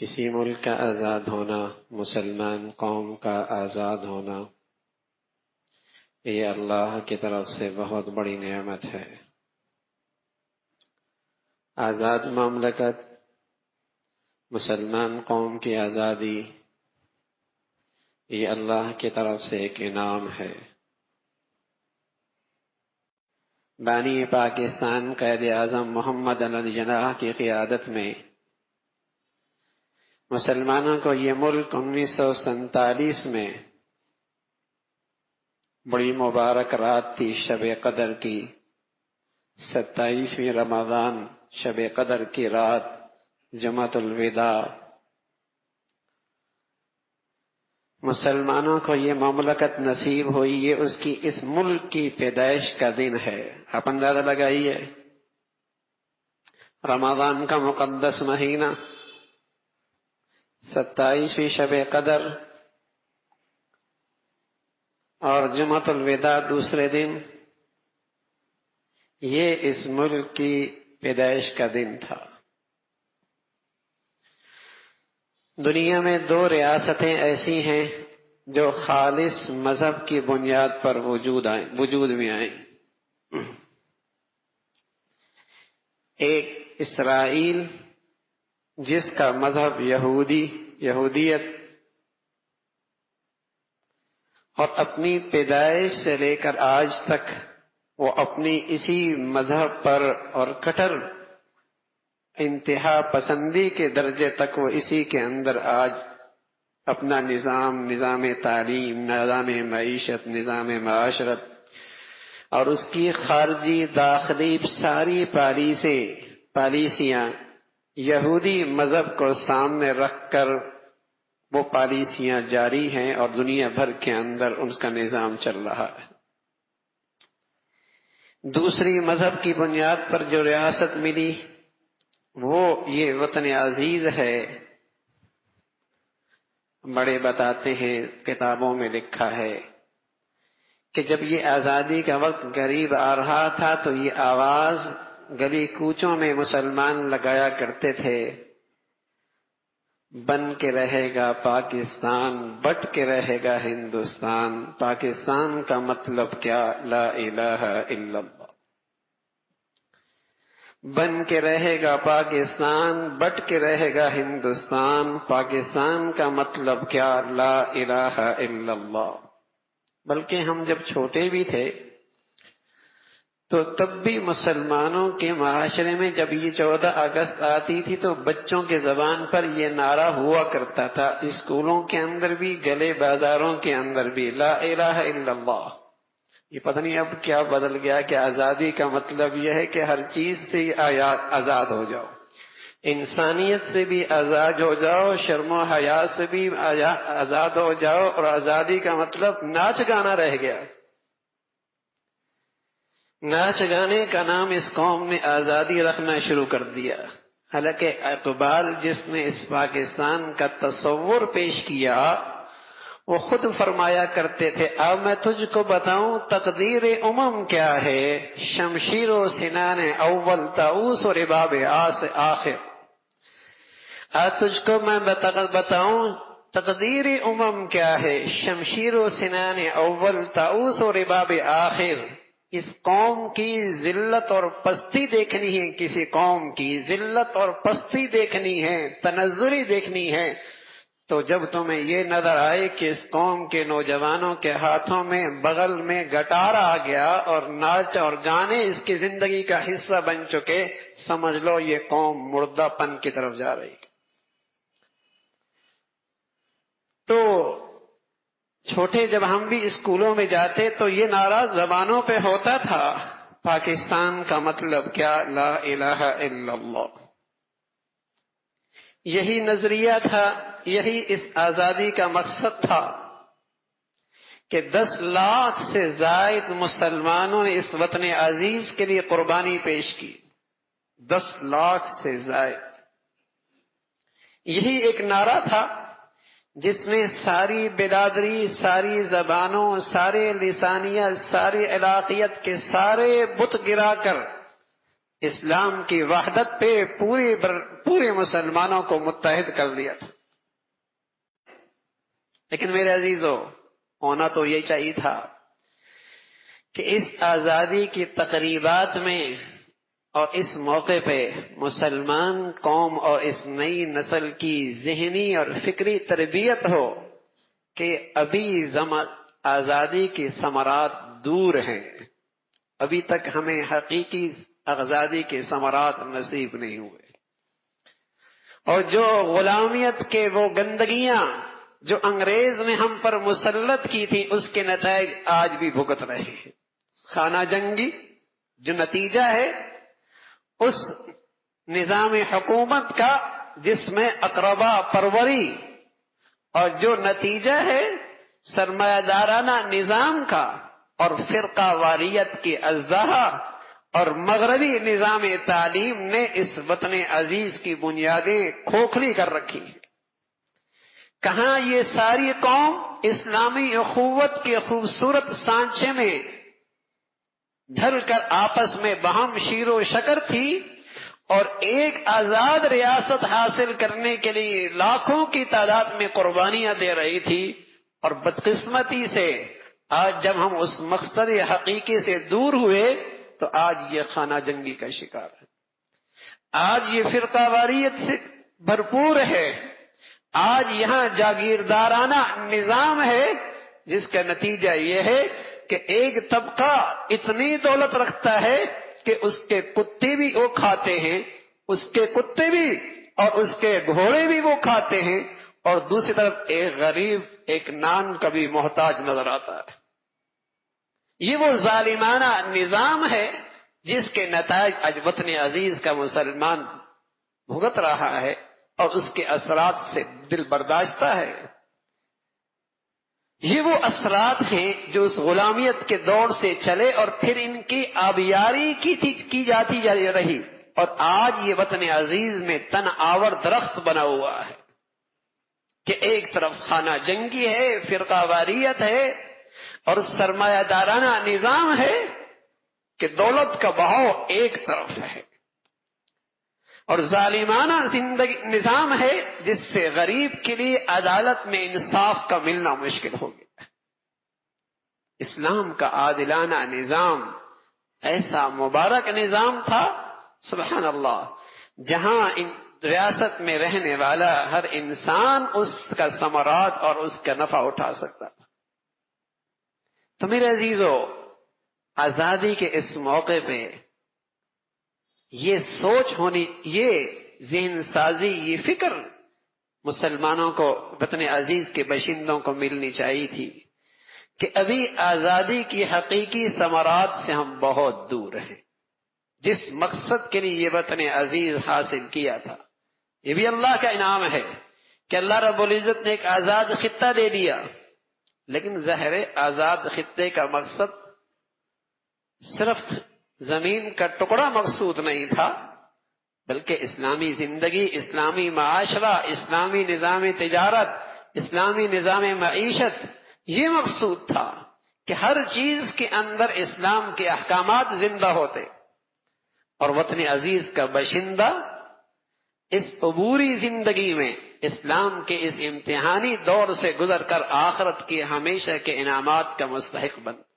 کسی ملک کا آزاد ہونا، مسلمان قوم کا آزاد ہونا، یہ اللہ کی طرف سے بہت بڑی نعمت ہے۔ آزاد مملکت، مسلمان قوم کی آزادی، یہ اللہ کی طرف سے ایک انعام ہے۔ بانی پاکستان قائد اعظم محمد علی جناح کی قیادت میں مسلمانوں کو یہ ملک 1947 میں بڑی مبارک رات تھی، شب قدر کی 27ویں رمضان، شب قدر کی رات، جمعۃ الوداع۔ مسلمانوں کو یہ مملکت نصیب ہوئی، یہ اس ملک کی پیدائش کا دن ہے۔ آپ اندازہ لگائیے، رمضان کا مقدس مہینہ، 27ویں شب قدر اور جمعۃ الوداع دوسرے دن، یہ اس ملک کی پیدائش کا دن تھا۔ دنیا میں 2 ریاستیں ایسی ہیں جو خالص مذہب کی بنیاد پر وجود میں آئیں۔ ایک اسرائیل، جس کا مذہب یہودیت اور اپنی پیدائش سے لے کر آج تک وہ اپنی اسی مذہب پر اور کٹر انتہا پسندی کے درجے تک وہ اسی کے اندر آج اپنا نظام تعلیم، نظام معیشت، نظام معاشرت اور اس کی خارجی داخلی ساری پالیسیاں یہودی مذہب کو سامنے رکھ کر وہ پالیسیاں جاری ہیں اور دنیا بھر کے اندر ان کا نظام چل رہا ہے۔ دوسری مذہب کی بنیاد پر جو ریاست ملی وہ یہ وطن عزیز ہے۔ بڑے بتاتے ہیں، کتابوں میں لکھا ہے کہ جب یہ آزادی کا وقت قریب آ رہا تھا تو یہ آواز گلی کوچوں میں مسلمان لگایا کرتے تھے، بن کے رہے گا پاکستان، بٹ کے رہے گا ہندوستان، پاکستان کا مطلب کیا؟ لا الہ الا اللہ۔ بن کے رہے گا پاکستان، بٹ کے رہے گا ہندوستان، پاکستان کا مطلب کیا؟ لا الہ الا اللہ۔ بلکہ ہم جب چھوٹے بھی تھے تو تب بھی مسلمانوں کے معاشرے میں جب یہ 14 اگست آتی تھی تو بچوں کے زبان پر یہ نعرہ ہوا کرتا تھا، اسکولوں کے اندر بھی، گلے بازاروں کے اندر بھی، لا الہ الا اللہ۔ یہ پتہ نہیں اب کیا بدل گیا کہ آزادی کا مطلب یہ ہے کہ ہر چیز سے آزاد ہو جاؤ، انسانیت سے بھی آزاد ہو جاؤ، شرم و حیا سے بھی آزاد ہو جاؤ، اور آزادی کا مطلب ناچ گانا رہ گیا۔ ناچ گانے کا نام اس قوم نے آزادی رکھنا شروع کر دیا، حالانکہ اقبال جس نے اس پاکستان کا تصور پیش کیا وہ خود فرمایا کرتے تھے، اب میں تجھ کو بتاؤں تقدیر امم کیا ہے، شمشیر و سنان اول طاؤس و رباب آخر۔ آج تجھ کو میں بتاؤں تقدیر امم کیا ہے، شمشیر و سنان اول طاؤس و رباب آخر۔ اس قوم کی ذلت اور پستی دیکھنی ہے، کسی قوم کی ذلت اور پستی دیکھنی ہے، تنزلی دیکھنی ہے، تو جب تمہیں یہ نظر آئے کہ اس قوم کے نوجوانوں کے ہاتھوں میں بغل میں گٹار آ گیا اور ناچ اور گانے اس کی زندگی کا حصہ بن چکے، سمجھ لو یہ قوم مردہ پن کی طرف جا رہی۔ تو چھوٹے جب ہم بھی اسکولوں میں جاتے تو یہ نعرہ زبانوں پہ ہوتا تھا، پاکستان کا مطلب کیا؟ لا الہ الا اللہ۔ یہی نظریہ تھا، یہی اس آزادی کا مقصد تھا کہ 10 لاکھ سے زائد مسلمانوں نے اس وطن عزیز کے لیے قربانی پیش کی، 10 لاکھ سے زائد۔ یہی ایک نعرہ تھا جس نے ساری برادری، ساری زبانوں، سارے لسانیت، ساری علاقیت کے سارے بت گرا کر اسلام کی وحدت پہ پورے مسلمانوں کو متحد کر دیا تھا. لیکن میرے عزیزو، ہونا تو یہ چاہیے تھا کہ اس آزادی کی تقریبات میں اور اس موقع پہ مسلمان قوم اور اس نئی نسل کی ذہنی اور فکری تربیت ہو کہ ابھی آزادی کے ثمرات دور ہیں، ابھی تک ہمیں حقیقی آزادی کے ثمرات نصیب نہیں ہوئے، اور جو غلامیت کے وہ گندگیاں جو انگریز نے ہم پر مسلط کی تھی اس کے نتائج آج بھی بھگت رہے ہیں. خانہ جنگی جو نتیجہ ہے اس نظام حکومت کا جس میں اقربا پروری، اور جو نتیجہ ہے سرمایہ دارانہ نظام کا اور فرقہ واریت کی ازدہا اور مغربی نظام تعلیم نے اس وطن عزیز کی بنیادیں کھوکھلی کر رکھی ہیں. کہاں یہ ساری قوم اسلامی اخوت کے خوبصورت سانچے میں ڈھل کر آپس میں باہم شیر و شکر تھی اور ایک آزاد ریاست حاصل کرنے کے لیے لاکھوں کی تعداد میں قربانیاں دے رہی تھی، اور بدقسمتی سے آج جب ہم اس مقصد حقیقی سے دور ہوئے تو آج یہ خانہ جنگی کا شکار ہے، آج یہ فرقہ واریت سے بھرپور ہے، آج یہاں جاگیردارانہ نظام ہے جس کا نتیجہ یہ ہے کہ ایک طبقہ اتنی دولت رکھتا ہے کہ اس کے کتے بھی وہ کھاتے ہیں، اس کے کتے بھی اور اس کے گھوڑے بھی وہ کھاتے ہیں، اور دوسری طرف ایک غریب ایک نان کا بھی محتاج نظر آتا ہے. یہ وہ ظالمانہ نظام ہے جس کے نتائج آج وطن عزیز کا مسلمان بھگت رہا ہے اور اس کے اثرات سے دل برداشتہ ہے. یہ وہ اثرات ہیں جو اس غلامیت کے دور سے چلے اور پھر ان کی آبیاری کی جاتی رہی، اور آج یہ وطن عزیز میں تن آور درخت بنا ہوا ہے کہ ایک طرف خانہ جنگی ہے، فرقہ واریت ہے اور سرمایہ دارانہ نظام ہے کہ دولت کا بہاؤ ایک طرف ہے، اور ظالمانہ نظام ہے جس سے غریب کے لیے عدالت میں انصاف کا ملنا مشکل ہو گیا. اسلام کا عادلانہ نظام ایسا مبارک نظام تھا سبحان اللہ، جہاں ریاست میں رہنے والا ہر انسان اس کا ثمرات اور اس کا نفع اٹھا سکتا تھا. تو میرے عزیزو، آزادی کے اس موقع پہ یہ سوچ ہونی، یہ ذہن سازی، یہ فکر مسلمانوں کو وطن عزیز کے باشندوں کو ملنی چاہیے تھی کہ ابھی آزادی کی حقیقی ثمرات سے ہم بہت دور ہیں. جس مقصد کے لیے یہ وطن عزیز حاصل کیا تھا، یہ بھی اللہ کا انعام ہے کہ اللہ رب العزت نے ایک آزاد خطہ دے دیا. لیکن ظاہر آزاد خطے کا مقصد صرف زمین کا ٹکڑا مقصود نہیں تھا، بلکہ اسلامی زندگی، اسلامی معاشرہ، اسلامی نظام تجارت، اسلامی نظام معیشت، یہ مقصود تھا کہ ہر چیز کے اندر اسلام کے احکامات زندہ ہوتے، اور وطن عزیز کا باشندہ اس عبوری زندگی میں اسلام کے اس امتحانی دور سے گزر کر آخرت کے ہمیشہ کے انعامات کا مستحق بنتا.